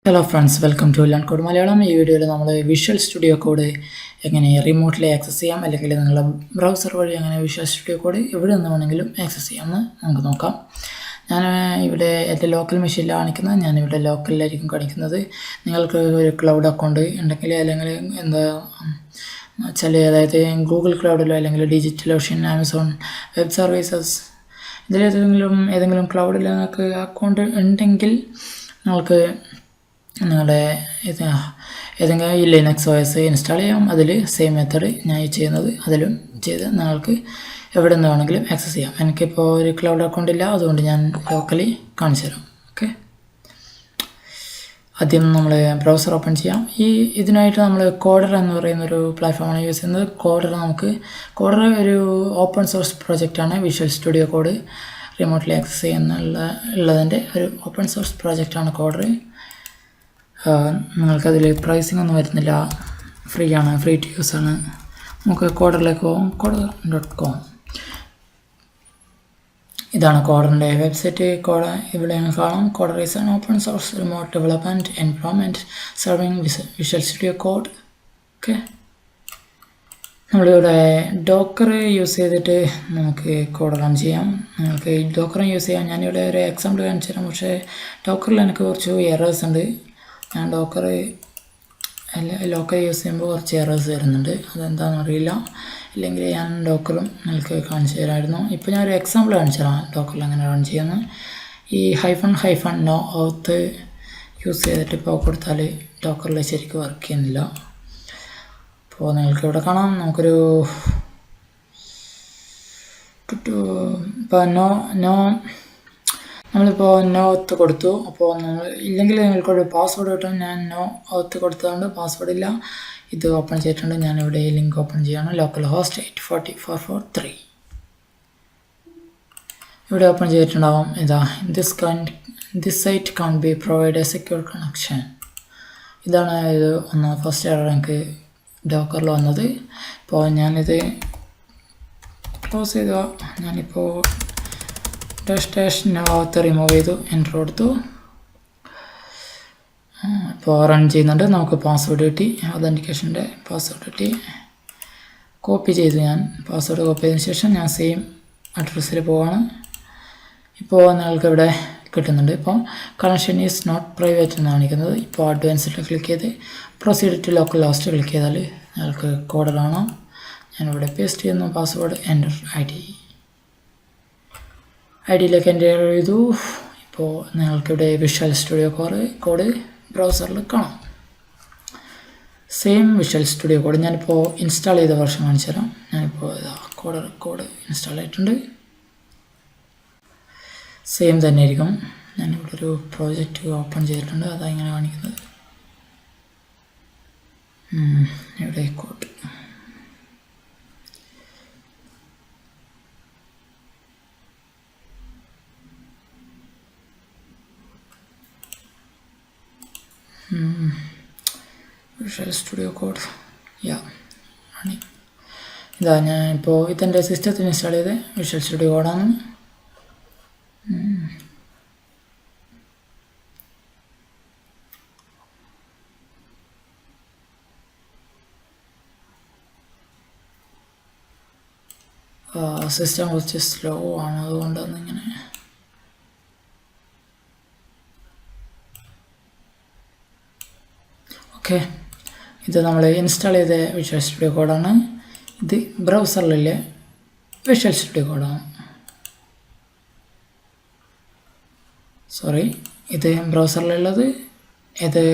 Hello friends, welcome to LearnCode Malayalam. ഈ വീഡിയോയിൽ നമ്മൾ വിഷ്വൽ സ്റ്റുഡിയോ കോഡ് എങ്ങനെ റിമോട്ട്ലി ആക്സസ് ചെയ്യാം, അല്ലെങ്കിൽ നിങ്ങളുടെ ബ്രൗസർ വഴി എങ്ങനെ വിഷ്വൽ സ്റ്റുഡിയോ കോഡ് എവിടെ നിന്ന് വേണമെങ്കിലും ആക്സസ് ചെയ്യാമെന്ന് നമുക്ക് നോക്കാം. ഞാൻ ഇവിടെ എൻ്റെ ലോക്കൽ മെഷീനിലാണ് കാണിക്കുന്നത്. ഞാനിവിടെ ലോക്കലിലായിരിക്കും കാണിക്കുന്നത്. നിങ്ങൾക്ക് ഒരു ക്ലൗഡ് അക്കൗണ്ട് ഉണ്ടെങ്കിൽ, അല്ലെങ്കിൽ എന്താ വെച്ചാൽ, അതായത് ഗൂഗിൾ ക്ലൗഡിലോ അല്ലെങ്കിൽ digital ocean, Amazon web services, ഏതെങ്കിലും ക്ലൗഡിൽ നിങ്ങൾക്ക് അക്കൗണ്ട് ഉണ്ടെങ്കിൽ നിങ്ങൾക്ക് നിങ്ങളുടെ ഏതെങ്കിലും ഈ ലിനക്സ് OS ഇൻസ്റ്റാൾ ചെയ്യാം. അതിൽ സെയിം മെത്തേഡ് ഞാൻ ചെയ്യുന്നത് അതിലും ചെയ്ത് നിങ്ങൾക്ക് എവിടെ നിന്ന് വേണമെങ്കിലും ആക്സസ് ചെയ്യാം. എനിക്കിപ്പോൾ ഒരു ക്ലൗഡ് അക്കൗണ്ട് ഇല്ല, അതുകൊണ്ട് ഞാൻ ലോക്കലി കാണിച്ചു തരാം. ഓക്കെ, ആദ്യം നമ്മൾ ബ്രൗസർ ഓപ്പൺ ചെയ്യാം. ഇതിനായിട്ട് നമ്മൾ കോഡർ എന്ന് പറയുന്നൊരു പ്ലാറ്റ്ഫോമാണ് യൂസ് ചെയ്യുന്നത്. കോഡർ ഒരു ഓപ്പൺ സോഴ്സ് പ്രോജക്റ്റാണ്. Visual Studio Code remotely access ചെയ്യുന്നുള്ളതിൻ്റെ ഒരു ഓപ്പൺ സോഴ്സ് പ്രോജക്റ്റാണ് കോഡർ. നിങ്ങൾക്കതിൽ പ്രൈസിംഗ് ഒന്നും വരുന്നില്ല, ഫ്രീ ടു യൂസ് ആണ്. നമുക്ക് കോഡറിലേക്ക് പോകാം. coder.com, ഇതാണ് കോഡറിൻ്റെ വെബ്സൈറ്റ്. ഇവിടെ കാണാം. Coder is an open source remote development environment serving Visual Studio Code. Okay, നമ്മളിവിടെ ഡോക്കർ യൂസ് ചെയ്തിട്ട് നമുക്ക് കോഡ് റൺ ചെയ്യാം. നിങ്ങൾക്ക് ഡോക്കറും യൂസ് ചെയ്യാം. ഞാനിവിടെ ഒരു എക്സാമ്പിൾ കാണിച്ചു തരാം. പക്ഷേ ഡോക്കറിൽ എനിക്ക് കുറച്ച് എറേഴ്സ് ഉണ്ട്. ഞാൻ ലോക്കർ യൂസ് ചെയ്യുമ്പോൾ കുറച്ച് എറേഴ്സ് വരുന്നുണ്ട്. അതെന്താണെന്ന് അറിയില്ല. ഇല്ലെങ്കിൽ ഞാൻ ഡോക്കറും നിങ്ങൾക്ക് കാണിച്ചു തരാമായിരുന്നു. ഇപ്പോൾ ഞാനൊരു എക്സാമ്പിൾ കാണിച്ചു തരാം ഡോക്കറിൽ എങ്ങനെ റൺ ചെയ്യുന്നത്. ഈ ഹൈഫൺ നോ ഔത്ത് യൂസ് ചെയ്തിട്ട് ഇപ്പോൾ കൊടുത്താൽ ഡോക്കറിൽ ശരിക്കും വർക്ക് ചെയ്യുന്നില്ല. അപ്പോൾ നിങ്ങൾക്ക് ഇവിടെ കാണാം. നമുക്കൊരു ഇപ്പോൾ നമ്മളിപ്പോൾ നോ ഔത്ത് കൊടുത്തു. അപ്പോൾ ഇല്ലെങ്കിൽ നിങ്ങൾക്കൊരു പാസ്വേഡ് കിട്ടും. ഞാൻ നോ ഔത്ത് കൊടുത്തതുകൊണ്ട് പാസ്വേഡ് ഇല്ല. ഇത് ഓപ്പൺ ചെയ്തിട്ടുണ്ട്. ഞാനിവിടെ ഈ ലിങ്ക് ഓപ്പൺ ചെയ്യാണ്. ലോക്കൽ ഹോസ്റ്റ് 84443 ഇവിടെ ഓപ്പൺ ചെയ്തിട്ടുണ്ടാവും. This site can't be provide a secure connection. ഇതാണ് ഇത് ഫസ്റ്റ് എറർ എനിക്ക് ഡോക്കറിൽ വന്നത്. ഇപ്പോൾ ഞാനിത് ക്ലോസ് ചെയ്തു. ഞാനിപ്പോൾ ടെസ്റ്റ് റിമൂവ് ചെയ്തു, എൻ്റർ കൊടുത്തു. ഇപ്പോൾ റൺ ചെയ്യുന്നുണ്ട്. നമുക്ക് പാസ്വേഡ് കിട്ടി, ഒതൻറ്റിക്കേഷൻ്റെ പാസ്വേഡ് കിട്ടി. കോപ്പി ചെയ്തു. ഞാൻ പാസ്വേഡ് കോപ്പി ചെയ്തതിന് ശേഷം ഞാൻ സെയിം അഡ്രസ്സിൽ പോവാണ്. ഇപ്പോൾ നിങ്ങൾക്ക് ഇവിടെ കിട്ടുന്നുണ്ട്. ഇപ്പോൾ കണക്ഷൻ ഈസ് നോട്ട് പ്രൈവറ്റ് എന്ന് കാണിക്കുന്നത്. ഇപ്പോൾ അഡ്വാൻസിൽ ക്ലിക്ക് ചെയ്ത് proceed to local host click ചെയ്താൽ നിങ്ങൾക്ക് കോഡ് കാണാം. ഞാനിവിടെ പേസ്റ്റ് ചെയ്യുന്നു പാസ്വേഡ്, എൻ്റർ ഐഡിയിലേക്ക് എൻ്റർ ചെയ്തു. ഇപ്പോൾ നിങ്ങൾക്കിവിടെ വിഷ്വൽ സ്റ്റുഡിയോ കോഡ് ബ്രൗസറിൽ കാണാം. സെയിം വിഷ്വൽ സ്റ്റുഡിയോ കോഡ് ഞാനിപ്പോൾ ഇൻസ്റ്റാൾ ചെയ്ത വർഷം കാണിച്ചു തരാം. ഞാനിപ്പോൾ കോഡ് ഇൻസ്റ്റാൾ ആയിട്ടുണ്ട്. സെയിം തന്നെ ആയിരിക്കും. ഞാനിവിടെ ഒരു പ്രോജക്റ്റ് ഓപ്പൺ ചെയ്തിട്ടുണ്ട്. അതാണ് ഇങ്ങനെ കാണിക്കുന്നത്. ഇവിടെ കോഡ് വിഷ്വൽ സ്റ്റുഡിയോ കോഡ് ഇതാ. ഞാൻ ഇപ്പോൾ ഇതെൻ്റെ സിസ്റ്റത്തിൽ ഇൻസ്റ്റാൾ ചെയ്ത് വിഷ്വൽ സ്റ്റുഡിയോ കോഡാണ്. സിസ്റ്റം കുറച്ച് സ്ലോ ആണ്, അതുകൊണ്ടാണ് ഇങ്ങനെ. ഓക്കെ, ഇത് നമ്മൾ ഇൻസ്റ്റാൾ ചെയ്ത വിഷ്വൽ സ്റ്റുഡിയോ കോഡാണ്. ഇത് ബ്രൗസറിലെ വിഷ്വൽ സ്റ്റുഡിയോ കോഡാണ്. ഇത് ബ്രൗസറിലുള്ളത്. ഇത്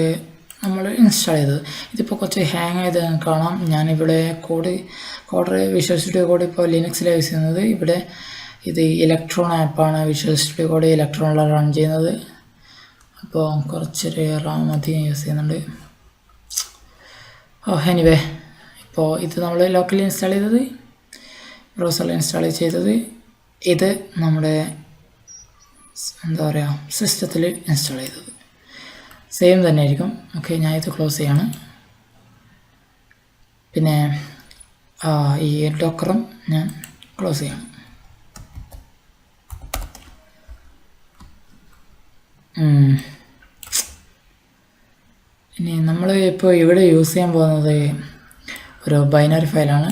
നമ്മൾ ഇൻസ്റ്റാൾ ചെയ്തത്. ഇതിപ്പോൾ കുറച്ച് ഹാങ് ചെയ്ത് കാണാം. ഞാനിവിടെ കോഡർ വിഷ്വൽ സ്റ്റുഡിയോ കോഡ് ഇപ്പോൾ ലിനക്സിലാണ് യൂസ് ചെയ്യുന്നത്. ഇവിടെ ഇത് ഇലക്ട്രോൺ ആപ്പാണ്. വിഷ്വൽ സ്റ്റുഡിയോ കോഡ് ഇലക്ട്രോണിലാണ് റൺ ചെയ്യുന്നത്. അപ്പോൾ കുറച്ചൊരു റാം അധികം യൂസ് ചെയ്യുന്നുണ്ട്. എനിവേ, ഇപ്പോൾ ഇത് നമ്മൾ ലോക്കലി ഇൻസ്റ്റാൾ ചെയ്തത്, ബ്രൗസറിൽ ഇൻസ്റ്റാൾ ചെയ്തത്. ഇത് നമ്മുടെ സിസ്റ്റത്തിൽ ഇൻസ്റ്റാൾ ചെയ്തത്. സെയിം തന്നെ ആയിരിക്കും. ഓക്കെ, ഞാൻ ഇത് ക്ലോസ് ചെയ്യാണ്. പിന്നെ ഈ ഡോക്കറും ഞാൻ ക്ലോസ് ചെയ്യണം. ഇനി നമ്മൾ ഇപ്പോൾ ഇവിടെ യൂസ് ചെയ്യാൻ പോകുന്നത് ഒരു ബൈനറി ഫയലാണ്.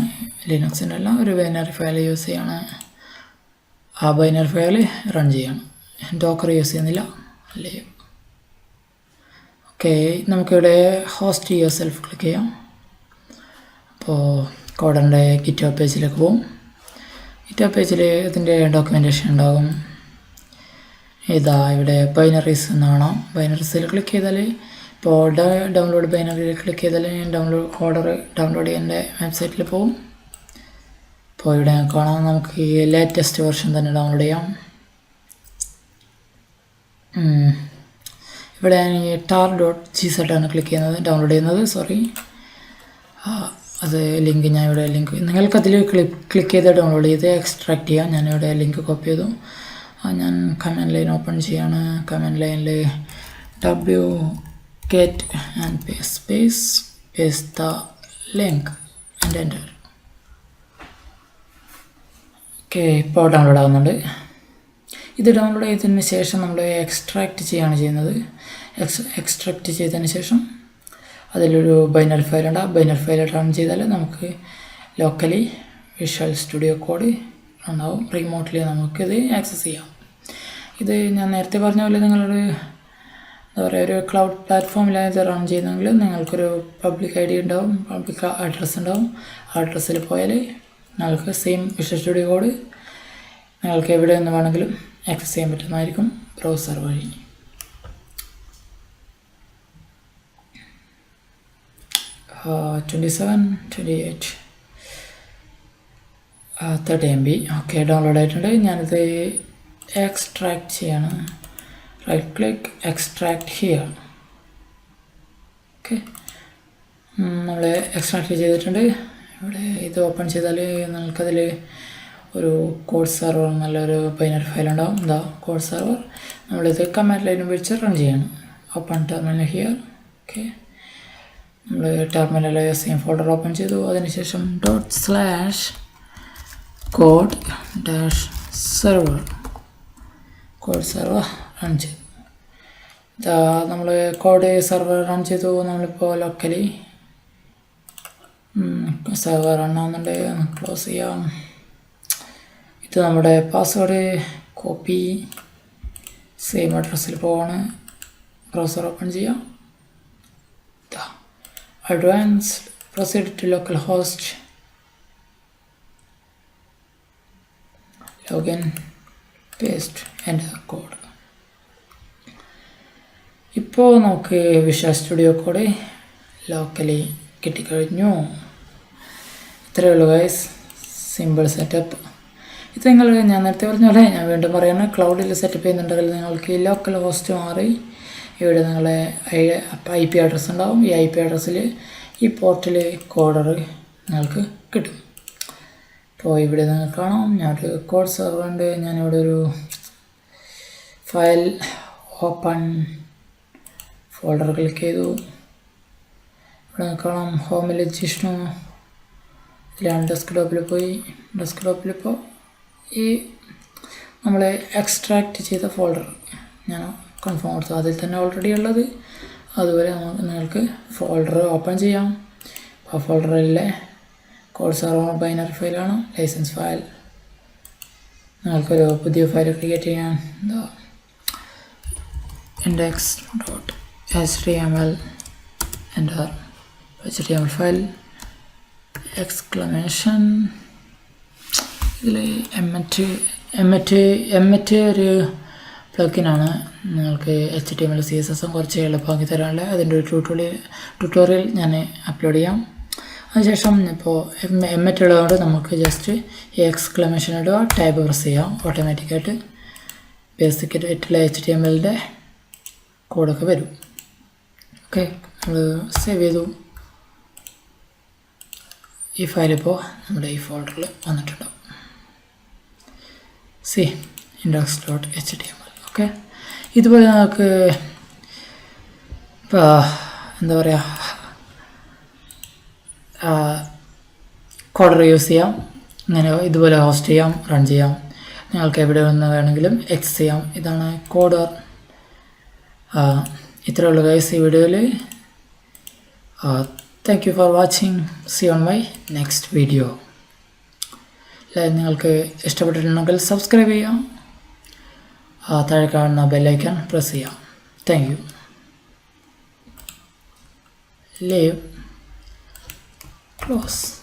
ലിനക്സിൻ്റെ അല്ല, ഒരു ബൈനറി ഫയൽ യൂസ് ചെയ്യാണ്. ആ ബൈനറി ഫയൽ റൺ ചെയ്യണം. ഡോക്കർ യൂസ് ചെയ്യുന്നില്ല അല്ലേ? ഓക്കെ, നമുക്കിവിടെ ഹോസ്റ്റ് യുവർ സെൽഫ് ക്ലിക്ക് ചെയ്യാം. അപ്പോൾ കോഡറിൻ്റെ ഗിറ്റ്ഹബ് പേജിലേക്ക് പോകും. ഗിറ്റ്ഹബ് പേജിൽ ഇതിൻ്റെ ഡോക്യുമെൻറ്റേഷൻ ഉണ്ടാകും. ഇതാ ഇവിടെ ബൈനറീസ് എന്നാണോ, ബൈനറീസിൽ ക്ലിക്ക് ചെയ്താൽ ഇപ്പോൾ ഡൗൺലോഡ് ബൈനറിയിൽ ക്ലിക്ക് ചെയ്താൽ ഞാൻ കോഡർ ഡൗൺലോഡ് ചെയ്യേണ്ട വെബ്സൈറ്റിൽ പോകും. അപ്പോൾ ഇവിടെ കാണാം, നമുക്ക് ഈ ലേറ്റസ്റ്റ് വെർഷൻ തന്നെ ഡൗൺലോഡ് ചെയ്യാം. ഇവിടെ ഞാൻ ഈ tar.gz ആണ് ക്ലിക്ക് ചെയ്യുന്നത്, ഡൗൺലോഡ് ചെയ്യുന്നത്. സോറി, അത് ലിങ്ക് ഞാൻ ഇവിടെ നിങ്ങൾക്കതിൽ ക്ലിക്ക് ചെയ്ത് ഡൗൺലോഡ് ചെയ്ത് എക്സ്ട്രാക്ട് ചെയ്യാം. ഞാനിവിടെ ലിങ്ക് കോപ്പി ചെയ്തു. ഞാൻ കമാൻഡ് ലൈൻ ഓപ്പൺ ചെയ്യാണ്. കമാൻഡ് ലൈനിൽ wget and paste the link and enter. Okay, ഇപ്പോൾ ഡൗൺലോഡ് ആകുന്നുണ്ട്. ഇത് ഡൗൺലോഡ് ചെയ്തതിന് ശേഷം നമ്മൾ എക്സ്ട്രാക്റ്റ് ചെയ്യാണ് ചെയ്യുന്നത്. എക്സ്ട്രാക്റ്റ് ചെയ്തതിന് ശേഷം അതിലൊരു ബൈനറി ഫയൽ ഉണ്ട്. ആ ബൈനറി ഫയൽ റൺ ചെയ്താൽ നമുക്ക് ലോക്കലി വിഷ്വൽ സ്റ്റുഡിയോ കോഡ് ഉണ്ടാവും. റിമോട്ട്ലി നമുക്കിത് ആക്സസ് ചെയ്യാം. ഇത് ഞാൻ നേരത്തെ പറഞ്ഞ പോലെ നിങ്ങളൊരു എന്താ പറയുക, ഒരു ക്ലൗഡ് പ്ലാറ്റ്ഫോമിലാണ് ഇത് റൺ ചെയ്യുന്നതെങ്കിൽ നിങ്ങൾക്കൊരു പബ്ലിക് ഐ ഡി ഉണ്ടാവും, പബ്ലിക് അഡ്രസ്സ് ഉണ്ടാവും. ആ അഡ്രസ്സിൽ പോയാൽ നിങ്ങൾക്ക് സെയിം വിഷ്വൽ സ്റ്റുഡിയോ കോഡ് നിങ്ങൾക്ക് എവിടെ നിന്ന് വേണമെങ്കിലും ആക്സസ് ചെയ്യാൻ പറ്റുന്നതായിരിക്കും ബ്രൗസർ വഴി. 27, 28, 30 MB. ഓക്കെ, ഡൗൺലോഡ് ആയിട്ടുണ്ട്. ഞാനിത് എക്സ്ട്രാക്ട് ചെയ്യാണ്. Right click, extract here. Okay, നമ്മൾ എക്സ്ട്രാക്ട് ചെയ്തിട്ടുണ്ട്. ഇവിടെ ഇത് ഓപ്പൺ ചെയ്താൽ നിങ്ങൾക്കതിൽ ഒരു കോഡ് സെർവർ നല്ലൊരു ബൈനറി ഫയൽ ഉണ്ടാവും. എന്താ കോഡ് സെർവർ, നമ്മളിത് കമാൻഡ് ലൈൻ ഉപയോഗിച്ച് റൺ ചെയ്യാണ്. Open terminal here. ഓക്കെ, നമ്മൾ ടെർമിനൽ സെയിം ഫോൾഡർ ഓപ്പൺ ചെയ്തു. അതിനുശേഷം ./code-server കോഡ് സെർവർ റൺ ചെയ്തു. ഇതാ നമ്മൾ കോഡ് സെർവർ റൺ ചെയ്തു. നമ്മളിപ്പോൾ ലോക്കലി സെർവർ റൺ ആവുന്നുണ്ട്. ക്ലോസ് ചെയ്യാം. ഇത് നമ്മുടെ പാസ്വേഡ് കോപ്പി, സെയിം അഡ്രസ്സിൽ പോവാണ്. ബ്രൗസർ ഓപ്പൺ ചെയ്യാം. Advanced proceed to localhost, login, paste, enter code. ഇപ്പോൾ നമുക്ക് വിഷ്വൽ സ്റ്റുഡിയോ കോഡ് ലോക്കലി കിട്ടിക്കഴിഞ്ഞു. ഇത്രയേ ഉള്ളൂ ഗൈസ്, സിമ്പിൾ സെറ്റപ്പ്. ഇത് നിങ്ങൾ ഞാൻ നേരത്തെ പറഞ്ഞ പോലെ ഞാൻ വീണ്ടും പറയുന്നത്, ക്ലൗഡിൽ സെറ്റപ്പ് ചെയ്യുന്നുണ്ടെങ്കിൽ നിങ്ങൾക്ക് ലോക്കൽ ഹോസ്റ്റ് മാറി ഇവിടെ നിങ്ങളെ IP അഡ്രസ്സ് ഉണ്ടാവും. ഈ IP അഡ്രസ്സിൽ ഈ പോർട്ടിൽ കോഡർ നിങ്ങൾക്ക് കിട്ടും. ഇപ്പോൾ ഇവിടെ നിങ്ങൾക്ക് കാണാം, ഞാനൊരു കോഡ് സെർവർ ഉണ്ട്. ഞാനിവിടെ ഒരു ഫയൽ ഓപ്പൺ ഫോൾഡർ ക്ലിക്ക് ചെയ്തു. ഇവിടെ കാണാം ഹോമിൽ ജിഷ്ണു. ഇതിലാണ് ഡെസ്ക്ടോപ്പിൽ പോയി. ഡെസ്ക്ടോപ്പിലിപ്പോൾ ഈ നമ്മൾ എക്സ്ട്രാക്റ്റ് ചെയ്ത ഫോൾഡർ ഞാൻ കൺഫേം കൊടുത്തു. അതിൽ തന്നെ ഓൾറെഡി ഉള്ളത്. അതുപോലെ നിങ്ങൾക്ക് ഫോൾഡർ ഓപ്പൺ ചെയ്യാം. ആ ഫോൾഡറിലെ കോഡ് സെർവർ ബൈനറി ഫയലാണ്, ലൈസൻസ് ഫയൽ. നിങ്ങൾക്കൊരു പുതിയ ഫയൽ ക്രിയേറ്റ് ചെയ്യാൻ index.html enter HTML file exclamation. ഇതിൽ എമ്മറ്റ് ഒരു പ്ലഗിനാണ്. നിങ്ങൾക്ക് HTML CSS കുറച്ച് എളുപ്പമാക്കി തരാനുള്ള അതിൻ്റെ ഒരു ട്യൂട്ടോറിയൽ ഞാൻ അപ്ലോഡ് ചെയ്യാം. അതിനുശേഷം ഇപ്പോൾ എമ്മറ്റ് ഉള്ളതുകൊണ്ട് നമുക്ക് ജസ്റ്റ് ഈ എക്സ്ക്ലമേഷൻ ഇടുക, ടാബ് പ്രസ് ചെയ്യാം. ഓട്ടോമാറ്റിക്കായിട്ട് ബേസിക് ആയിട്ടുള്ള HTMLൻ്റെ കോഡൊക്കെ വരും. ഓക്കെ, നമ്മൾ സേവ് ചെയ്തു. ഈ ഫയലിപ്പോൾ നമ്മുടെ ഈ ഫോൾഡറിൽ വന്നിട്ടുണ്ടാവും. index.html. ഓക്കെ, ഇതുപോലെ നമുക്ക് ഇപ്പോൾ എന്താ പറയുക, കോഡർ യൂസ് ചെയ്യാം. ഇങ്ങനെ ഇതുപോലെ ഹോസ്റ്റ് ചെയ്യാം, റൺ ചെയ്യാം. നിങ്ങൾക്ക് എവിടെ നിന്ന് വേണമെങ്കിലും ആക്സസ് ചെയ്യാം. ഇതാണ് കോഡർ. ഇത്രയേ ഉള്ളൂ ഗൈസ് ഈ വീഡിയോയിൽ. Thank you for watching. C on my next video. നിങ്ങൾക്ക് ഇഷ്ടപ്പെട്ടിട്ടുണ്ടെങ്കിൽ സബ്സ്ക്രൈബ് ചെയ്യാം, താഴെ കാണുന്ന ബെല്ലൈക്കൺ പ്രസ് ചെയ്യാം. Thank you. Leave, close.